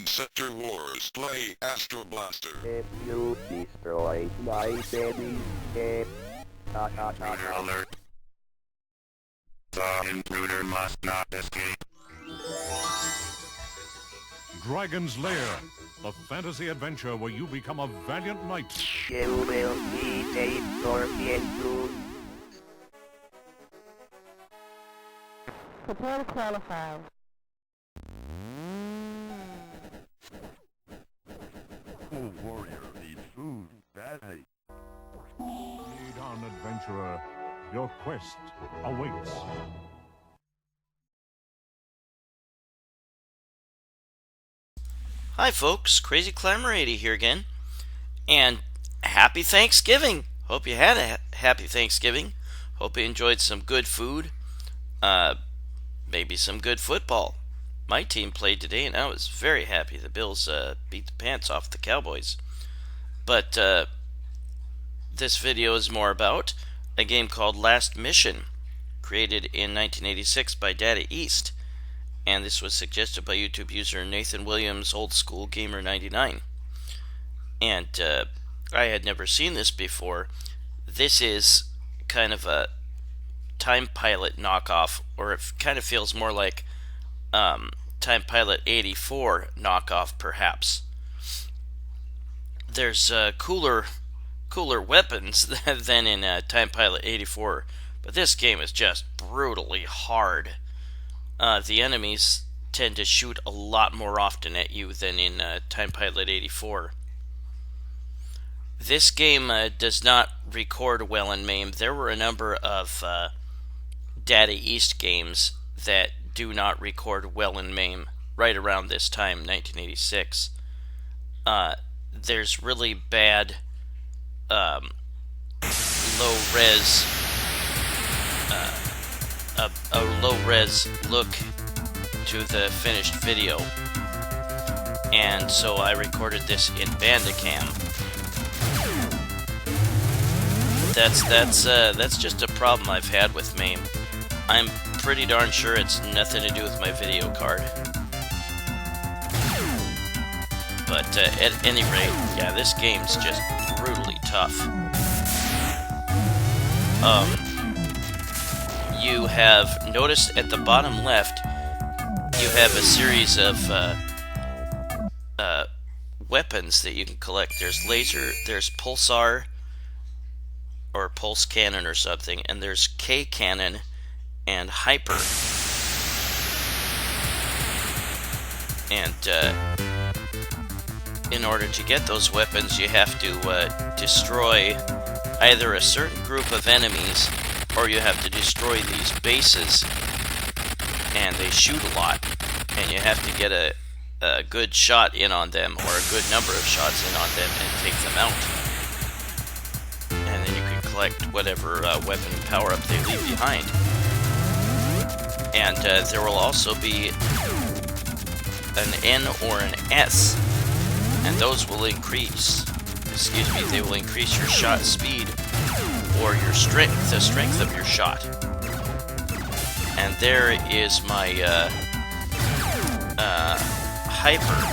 Sector Wars, play Astro Blaster. If you destroy my baby, Intruder alert. The intruder must not escape. Dragon's Lair, a fantasy adventure where you become a valiant knight. you will be a torpedo. Prepare to qualify. Oh, warrior needs food badly. Lead on, adventurer. Your quest awaits. Hi folks, Crazy Climber 80 here again, and happy Thanksgiving! Hope you had a happy Thanksgiving. Hope you enjoyed some good food, maybe some good football. My team played today and I was very happy. The Bills beat the pants off the Cowboys. But this video is more about a game called Last Mission, created in 1986 by Data East. And this was suggested by YouTube user Nathan Williams, Old School Gamer 99. And I had never seen this before. This is kind of a Time Pilot knockoff, or it kind of feels more like Time Pilot 84 knockoff, perhaps. There's cooler weapons than in Time Pilot 84, but this game is just brutally hard. The enemies tend to shoot a lot more often at you than in Time Pilot 84. This game does not record well in MAME. There were a number of Data East games that do not record well in MAME right around this time, 1986. There's really bad low-res a low-res look to the finished video, and so I recorded this in Bandicam. That's just a problem I've had with MAME. I'm pretty darn sure it's nothing to do with my video card. But at any rate, yeah, this game's just brutally tough. You have noticed at the bottom left, you have a series of weapons that you can collect. There's laser, there's pulsar, or pulse cannon or something, and there's K cannon and hyper. And in order to get those weapons, you have to destroy either a certain group of enemies, or you have to destroy these bases, and they shoot a lot, and you have to get a good shot in on them, or a good number of shots in on them, and take them out. And then you can collect whatever weapon power-up they leave behind. And there will also be an N or an S, and those will increase, they will increase your shot speed, or your strength, the strength of your shot. And there is my hyper,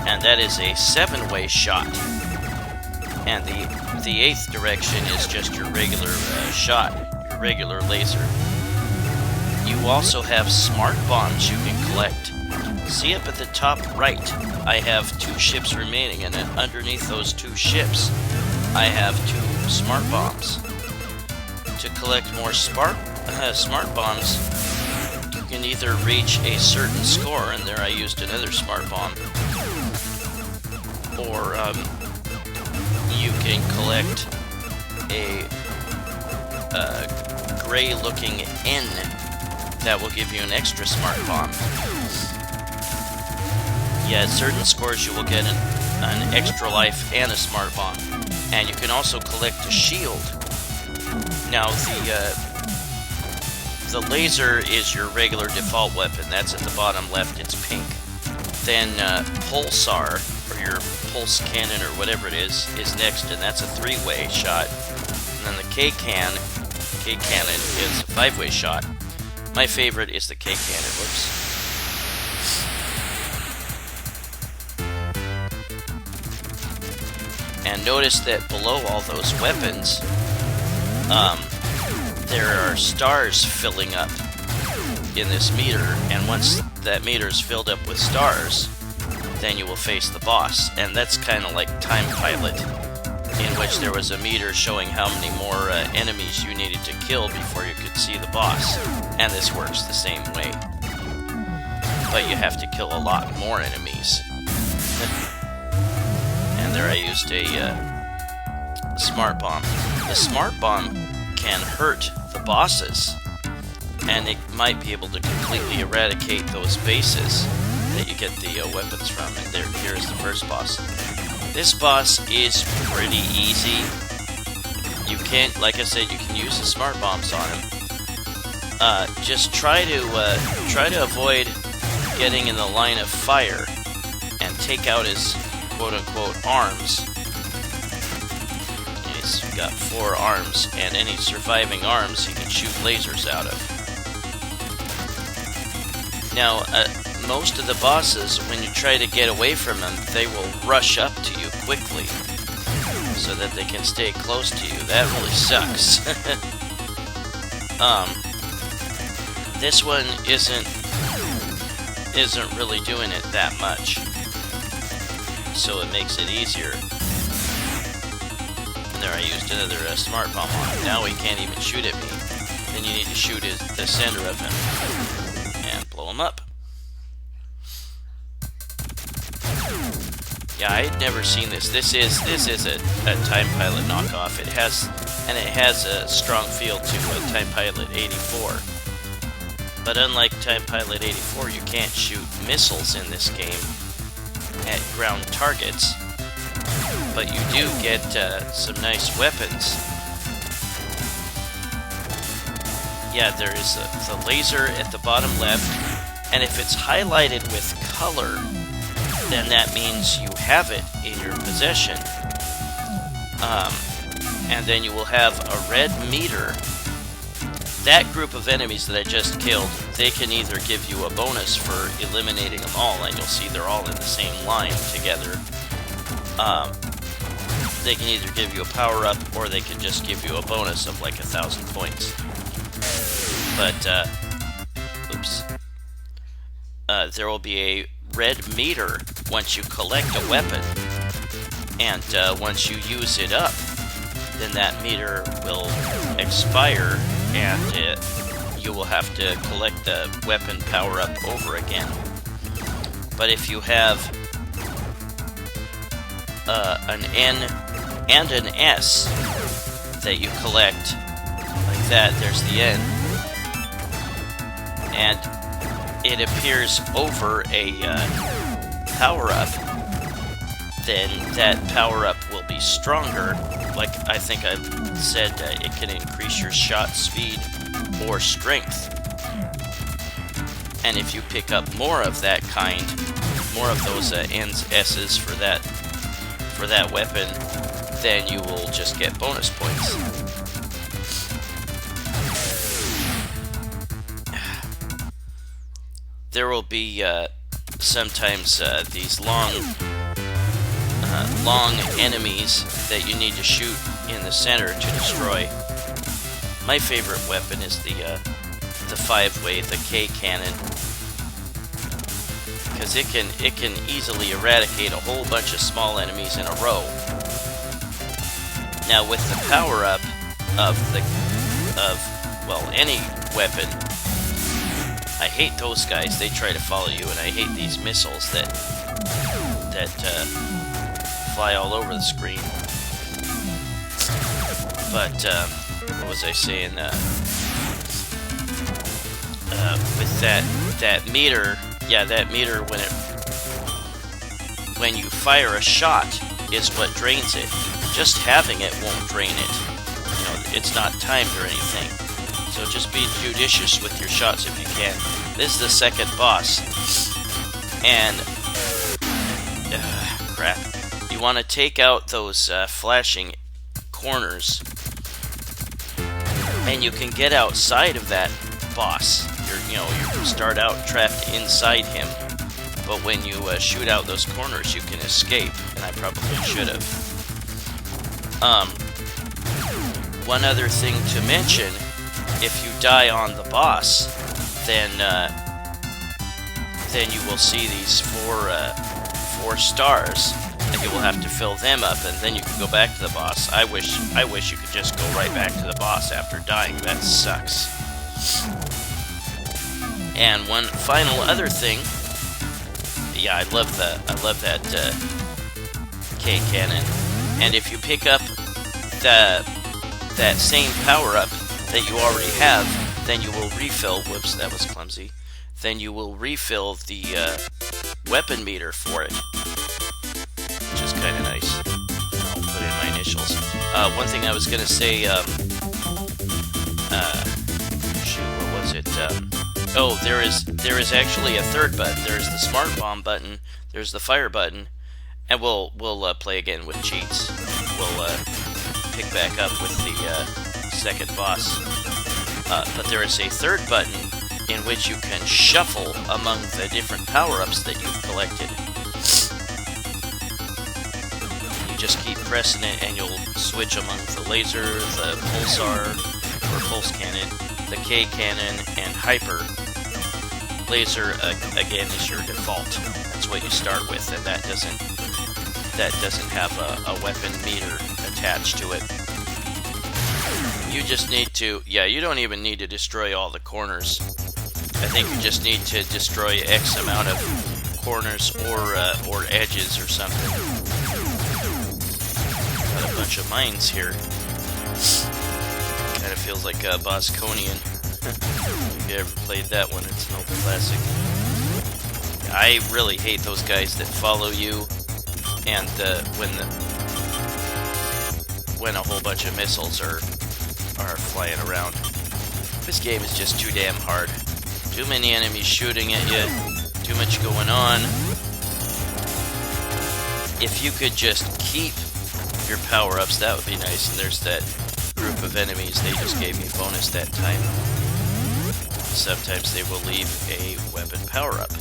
and that is a 7-way shot. And the 8th direction is just your regular shot, your regular laser. You also have smart bombs you can collect. See up at the top right, I have 2 ships remaining, and then underneath those 2 ships, I have 2 smart bombs. To collect more smart bombs, you can either reach a certain score, and there I used another smart bomb, or you can collect a gray-looking N that will give you an extra smart bomb. Yeah, at certain scores you will get an extra life and a smart bomb, and you can also collect a shield. Now, the laser is your regular default weapon. That's at the bottom left. It's pink. Then pulsar, or your pulse cannon, or whatever it is next, and that's a 3-way shot. And then the K cannon is a 5-way shot. My favorite is the K cannon. Whoops. And notice that below all those weapons, there are stars filling up in this meter, and once that meter is filled up with stars, then you will face the boss. And that's kind of like Time Pilot, in which there was a meter showing how many more enemies you needed to kill before you could see the boss. And this works the same way. But you have to kill a lot more enemies. And there I used a smart bomb. The smart bomb can hurt the bosses, and it might be able to completely eradicate those bases that you get the weapons from. And here's the first boss. This boss is pretty easy. You can't, like I said, you can use the smart bombs on him. Just try to avoid getting in the line of fire and take out his quote-unquote arms. He's got 4 arms, and any surviving arms he can shoot lasers out of. Now, most of the bosses, when you try to get away from them, they will rush up to you quickly so that they can stay close to you. That really sucks. This one isn't really doing it that much, so it makes it easier. And there I used another smart bomb on him. Now he can't even shoot at me. Then you need to shoot the center of him and blow him up. Yeah, I had never seen this. This is a Time Pilot knockoff. It has a strong feel to Time Pilot 84. But unlike Time Pilot 84, you can't shoot missiles in this game at ground targets. But you do get some nice weapons. Yeah, there is the laser at the bottom left, and if it's highlighted with color, then that means you have it in your possession. And then you will have a red meter. That group of enemies that I just killed, they can either give you a bonus for eliminating them all, and you'll see they're all in the same line together. They can either give you a power-up, or they can just give you a bonus of like 1,000 points. But, oops. There will be a red meter once you collect a weapon, and once you use it up, then that meter will expire, and you will have to collect the weapon power-up over again. But if you have an N and an S that you collect, like that, there's the N, and it appears over a power-up, then that power-up will be stronger. Like I think I said, it can increase your shot speed or strength. And if you pick up more of that kind, more of those N's, S's for that weapon, then you will just get bonus points. There will be sometimes these long enemies that you need to shoot in the center to destroy. My favorite weapon is the 5-way, the K cannon, because it can easily eradicate a whole bunch of small enemies in a row. Now with the power-up of any weapon, I hate those guys. They try to follow you, and I hate these missiles that fly all over the screen. But what was I saying? With that meter, yeah, that meter when you fire a shot is what drains it. Just having it won't drain it. You know, it's not timed or anything. So just be judicious with your shots if you can. This is the second boss, and crap. You want to take out those flashing corners, and you can get outside of that boss. You start out trapped inside him, but when you shoot out those corners, you can escape. And I probably should have. One other thing to mention, if you die on the boss, then you will see these four stars, and you will have to fill them up, and then you can go back to the boss. I wish you could just go right back to the boss after dying. That sucks. And one final other thing, yeah, I love that K cannon. And if you pick up that same power-up that you already have, then you will refill. Whoops, that was clumsy. Then you will refill the weapon meter for it, which is kind of nice. I'll put in my initials. One thing I was gonna say, shoot, what was it? Oh, there is actually a third button. There's the smart bomb button. There's the fire button, and we'll play again with cheats. We'll pick back up with the second boss. But there is a third button in which you can shuffle among the different power-ups that you've collected. You just keep pressing it, and you'll switch among the laser, the pulsar or pulse cannon, the K cannon, and hyper. Laser again is your default. That's what you start with, and that doesn't have a weapon meter attached to it. You just need to, yeah, you don't even need to destroy all the corners. I think you just need to destroy X amount of corners or edges or something. Got a bunch of mines here. Kind of feels like Bosconian. If you ever played that one, it's an old classic. I really hate those guys that follow you, and when a whole bunch of missiles are flying around. This game is just too damn hard. Too many enemies shooting at you. Too much going on. If you could just keep your power-ups, that would be nice. And there's that group of enemies. They just gave me a bonus that time. Sometimes they will leave a weapon power-up.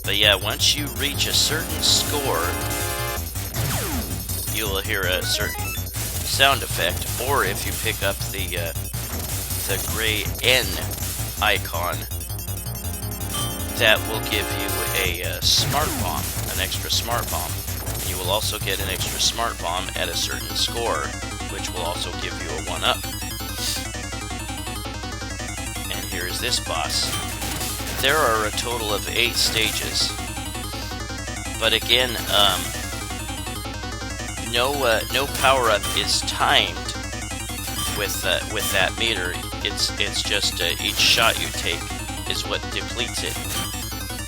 But yeah, once you reach a certain score, you will hear a certain sound effect, or if you pick up the gray N icon, that will give you a smart bomb, an extra smart bomb. And you will also get an extra smart bomb at a certain score, which will also give you a 1-up. And here is this boss. There are a total of 8 stages, but again, no power-up is timed with that meter. It's just each shot you take is what depletes it.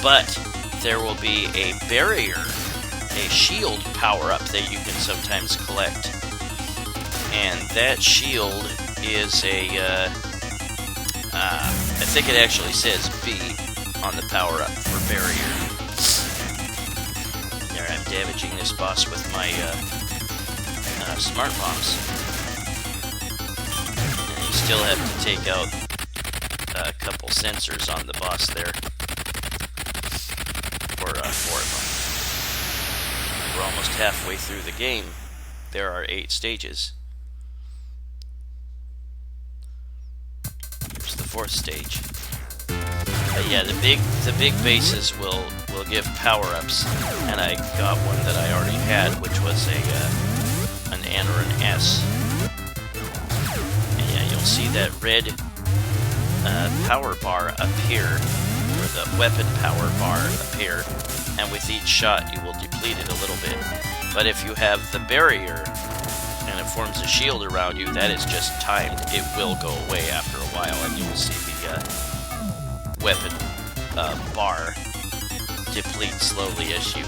But there will be a barrier, a shield power-up that you can sometimes collect, and that shield is a I think it actually says B on the power-up for barrier. There, I'm damaging this boss with my smart bombs. And you still have to take out a couple sensors on the boss there. Or 4 of them. We're almost halfway through the game. There are 8 stages. Here's the 4th stage. But yeah, the big bases will give power-ups, and I got one that I already had, which was an N or an S. And yeah, you'll see that red power bar appear, or the weapon power bar appear, and with each shot you will deplete it a little bit. But if you have the barrier and it forms a shield around you, that is just timed. It will go away after a while, and you will see the weapon bar deplete slowly as you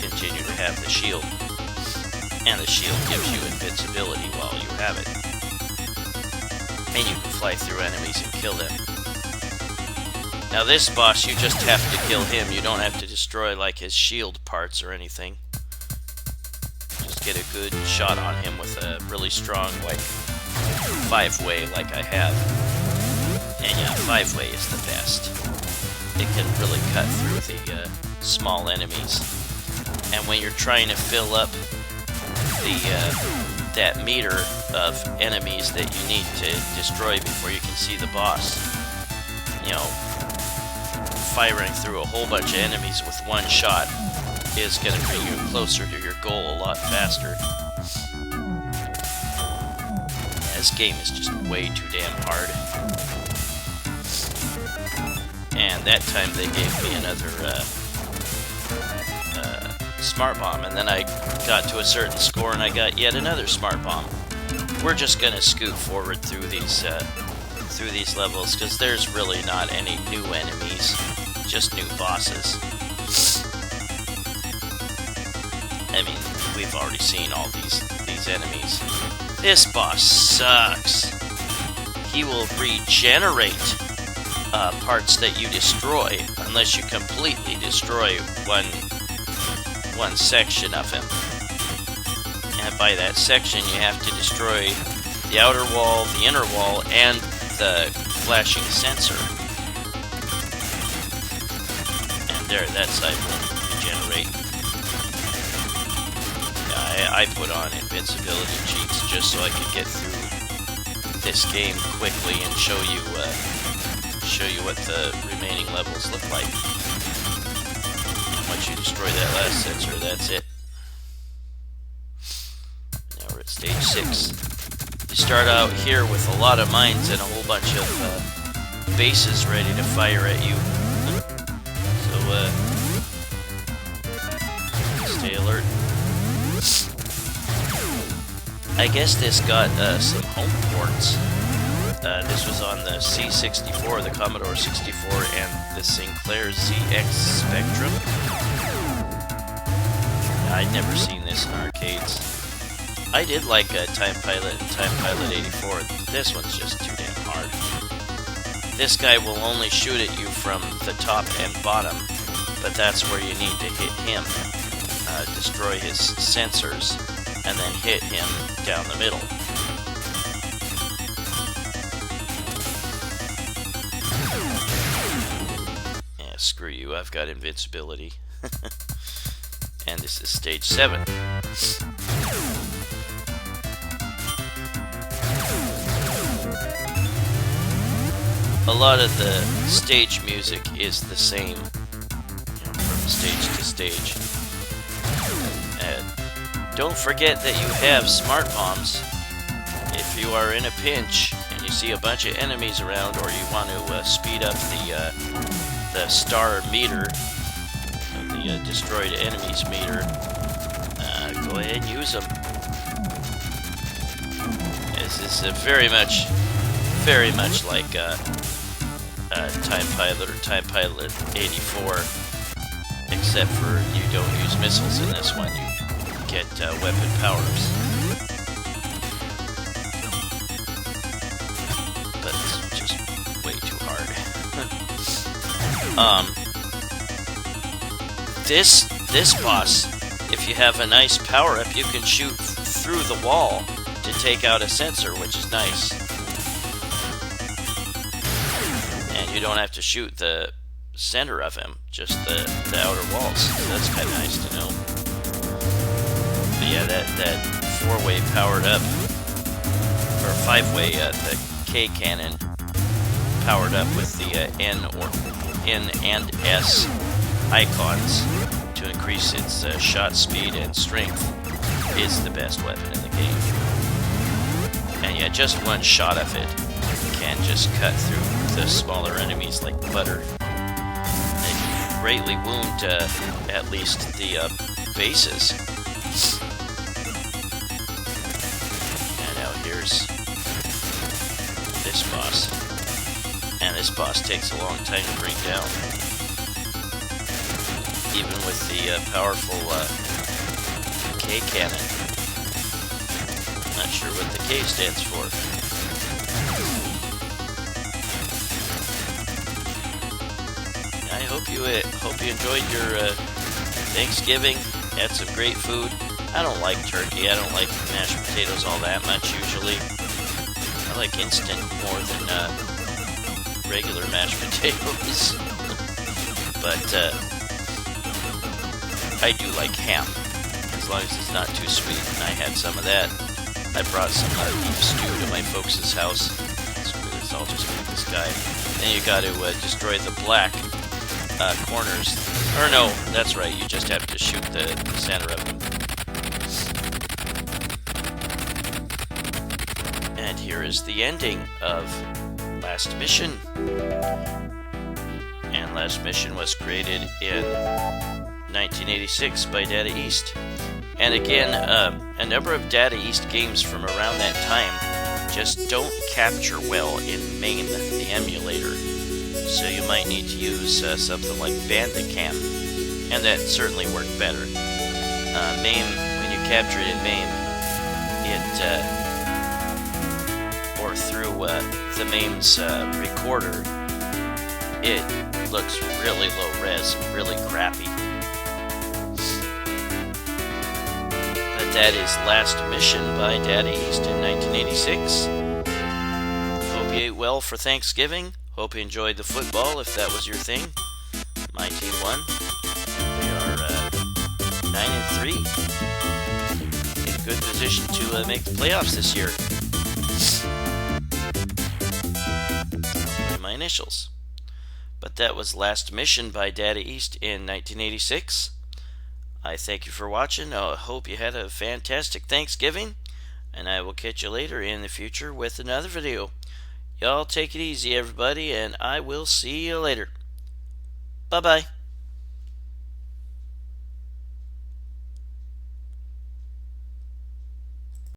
continue to have the shield. And the shield gives you invincibility while you have it. And you can fly through enemies and kill them. Now this boss, you just have to kill him. You don't have to destroy like his shield parts or anything. Just get a good shot on him with a really strong, like, 5-way like I have. And yeah, 5-way is the best. It can really cut through the small enemies. And when you're trying to fill up that meter of enemies that you need to destroy before you can see the boss. You know, firing through a whole bunch of enemies with one shot is going to bring you closer to your goal a lot faster. This game is just way too damn hard. And that time they gave me another smart bomb, and then I got to a certain score and I got yet another smart bomb. We're just gonna scoot forward through these levels because there's really not any new enemies, just new bosses. I mean, we've already seen all these enemies. This boss sucks. He will regenerate parts that you destroy unless you completely destroy one section of him. And by that section, you have to destroy the outer wall, the inner wall, and the flashing sensor. And there, that side will regenerate. I put on invincibility cheats just so I could get through this game quickly and show you what the remaining levels look like. And once you destroy that last sensor, that's it. Now we're at stage 6. You start out here with a lot of mines and a whole bunch of bases ready to fire at you. So, stay alert. I guess this got some home ports. This was on the C64, the Commodore 64, and the Sinclair ZX Spectrum. I'd never seen this in arcades. I did like Time Pilot and Time Pilot 84. This one's just too damn hard. This guy will only shoot at you from the top and bottom, but that's where you need to hit him. Destroy his sensors, and then hit him down the middle. Yeah, screw you, I've got invincibility. And this is stage 7. A lot of the stage music is the same, from stage to stage. Don't forget that you have smart bombs. If you are in a pinch and you see a bunch of enemies around, or you want to speed up the star meter, the destroyed enemies meter, go ahead and use them. This is very much like Time Pilot or Time Pilot 84, except for you don't use missiles in this one. You get weapon power-ups. But it's just way too hard. This boss, if you have a nice power-up, you can shoot through the wall to take out a sensor, which is nice. And you don't have to shoot the center of him, just the outer walls. So that's kind of nice to know. But yeah, that 4-way powered up, or 5-way, the K cannon powered up with the N and S icons to increase its shot speed and strength is the best weapon in the game. And yeah, just one shot of it can just cut through the smaller enemies like butter. And greatly wound at least the bases. And now here's this boss. And this boss takes a long time to bring down. Even with the powerful K cannon. Not sure what the K stands for. I hope you enjoyed your Thanksgiving. Had some great food. I don't like turkey. I don't like mashed potatoes all that much usually. I like instant more than regular mashed potatoes. But I do like ham. as long as it's not too sweet. And I had some of that. I brought some beef stew to my folks' house. So I'll just keep this guy. Then you got to destroy the black corners. Or no, that's right. You just have to shoot the center of them. And here is the ending of Last Mission. And Last Mission was created in 1986 by Data East. And again, a number of Data East games from around that time just don't capture well in MAME, the emulator. So you might need to use something like Bandicam, and that certainly worked better. MAME, when you capture it in MAME, or through the MAME's recorder, it looks really low res, really crappy. But that is Last Mission by Data East in 1986. Hope you ate well for Thanksgiving. Hope you enjoyed the football, if that was your thing. My team won. We are 9-3. In a good position to make the playoffs this year. My initials. But that was Last Mission by Data East in 1986. I thank you for watching. I hope you had a fantastic Thanksgiving. And I will catch you later in the future with another video. Y'all take it easy, everybody, and I will see you later. Bye-bye.